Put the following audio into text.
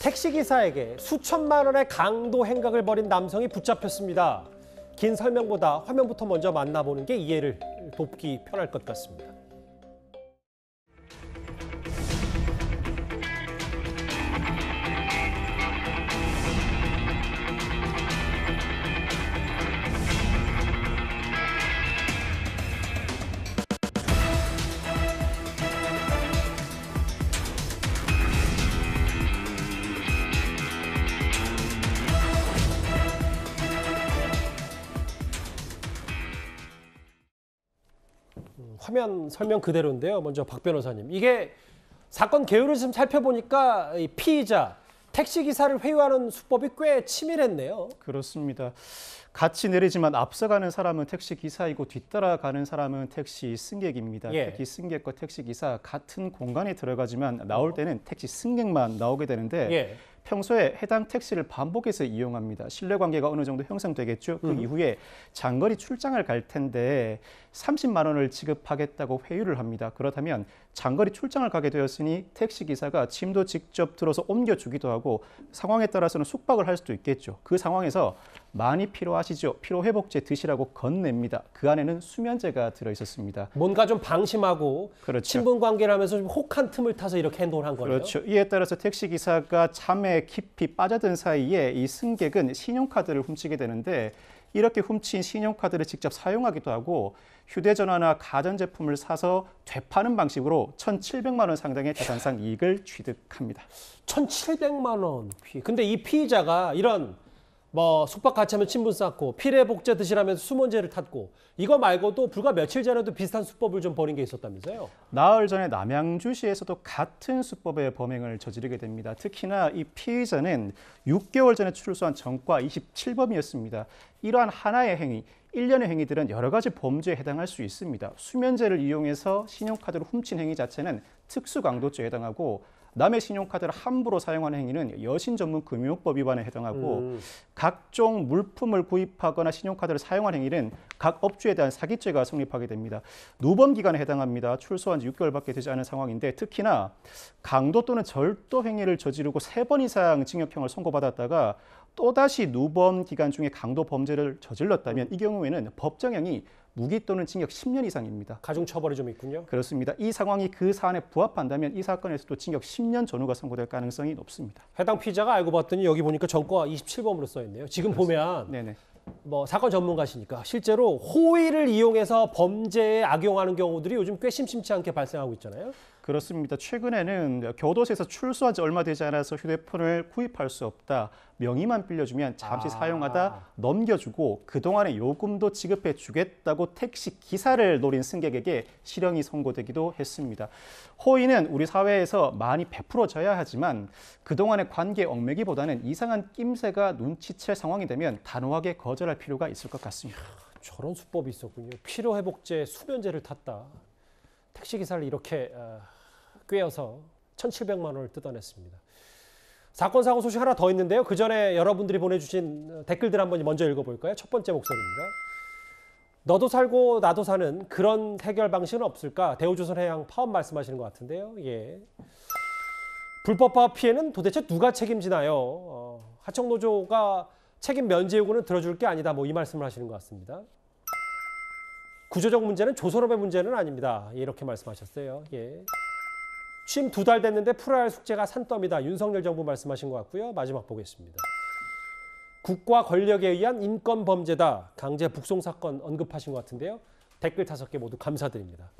택시기사에게 수천만 원의 강도 행각을 벌인 남성이 붙잡혔습니다. 긴 설명보다 화면부터 먼저 만나보는 게 이해를 돕기 편할 것 같습니다. 화면 설명 그대로인데요. 먼저 박 변호사님, 이게 사건 개요를 좀 살펴보니까 이 피의자, 택시기사를 회유하는 수법이 꽤 치밀했네요. 그렇습니다. 같이 내리지만 앞서가는 사람은 택시기사이고 뒤따라가는 사람은 택시 승객입니다. 예. 특히 승객과 택시기사 같은 공간에 들어가지만 나올 때는 택시 승객만 나오게 되는데 예. 평소에 해당 택시를 반복해서 이용합니다. 신뢰관계가 어느 정도 형성되겠죠. 그 이후에 장거리 출장을 갈 텐데 30만 원을 지급하겠다고 회유를 합니다. 그렇다면 장거리 출장을 가게 되었으니 택시기사가 짐도 직접 들어서 옮겨주기도 하고 상황에 따라서는 숙박을 할 수도 있겠죠. 그 상황에서 많이 필요하시죠? 피로회복제 드시라고 건넵니다. 그 안에는 수면제가 들어있었습니다. 뭔가 좀 방심하고 그렇죠. 친분관계를 하면서 좀 혹한 틈을 타서 이렇게 행동을 한 거네요. 그렇죠. 이에 따라서 택시기사가 잠에 깊이 빠져든 사이에 이 승객은 신용카드를 훔치게 되는데 이렇게 훔친 신용카드를 직접 사용하기도 하고 휴대전화나 가전제품을 사서 되파는 방식으로 1,700만 원 상당의 자산상 이익을 취득합니다. 1,700만 원. 근데 이 피의자가 이런 숙박 같이 하면 친분 쌓고 피로회복제 드시라면서 수면제를 탔고 이거 말고도 불과 며칠 전에도 비슷한 수법을 좀 벌인 게 있었다면서요? 나흘 전에 남양주시에서도 같은 수법의 범행을 저지르게 됩니다. 특히나 이 피의자는 6개월 전에 출소한 전과 27범이었습니다. 이러한 하나의 행위, 일련의 행위들은 여러 가지 범죄에 해당할 수 있습니다. 수면제를 이용해서 신용카드를 훔친 행위 자체는 특수강도죄에 해당하고 남의 신용카드를 함부로 사용하는 행위는 여신전문금융법 위반에 해당하고 각종 물품을 구입하거나 신용카드를 사용한 행위는 각 업주에 대한 사기죄가 성립하게 됩니다. 누범 기간에 해당합니다. 출소한 지 6개월밖에 되지 않은 상황인데 특히나 강도 또는 절도 행위를 저지르고 3번 이상 징역형을 선고받았다가 또다시 누범 기간 중에 강도 범죄를 저질렀다면 이 경우에는 법정형이 무기 또는 징역 10년 이상입니다. 가중처벌이 좀 있군요. 그렇습니다. 이 상황이 그 사안에 부합한다면 이 사건에서도 징역 10년 전후가 선고될 가능성이 높습니다. 해당 피의자가 알고 봤더니 여기 보니까 전과 27범으로 써 있네요. 지금 보면 네네. 사건 전문가시니까 실제로 호의를 이용해서 범죄에 악용하는 경우들이 요즘 꽤 심심치 않게 발생하고 있잖아요. 그렇습니다. 최근에는 교도소에서 출소한 지 얼마 되지 않아서 휴대폰을 구입할 수 없다. 명의만 빌려주면 잠시 사용하다 넘겨주고 그동안의 요금도 지급해 주겠다고 택시 기사를 노린 승객에게 실형이 선고되기도 했습니다. 호의는 우리 사회에서 많이 베풀어져야 하지만 그동안의 관계 얽매기보다는 이상한 낌새가 눈치챌 상황이 되면 단호하게 거절할 필요가 있을 것 같습니다. 저런 수법이 있었군요. 피로회복제, 수면제를 탔다. 택시기사를 이렇게 꿰어서 1,700만 원을 뜯어냈습니다. 사건 사고 소식 하나 더 있는데요. 그 전에 여러분들이 보내주신 댓글들 한번 먼저 읽어볼까요? 첫 번째 목소리입니다. 너도 살고 나도 사는 그런 해결 방식은 없을까? 대우조선해양 파업 말씀하시는 것 같은데요. 예. 불법파업 피해는 도대체 누가 책임지나요? 하청노조가 책임 면제 요구는 들어줄 게 아니다. 이 말씀을 하시는 것 같습니다. 구조적 문제는 조선업의 문제는 아닙니다. 이렇게 말씀하셨어요. 예. 취임 2달 됐는데 풀어야 할 숙제가 산더미다. 윤석열 정부 말씀하신 것 같고요. 마지막 보겠습니다. 국가 권력에 의한 인권 범죄다. 강제 북송 사건 언급하신 것 같은데요. 댓글 5개 모두 감사드립니다.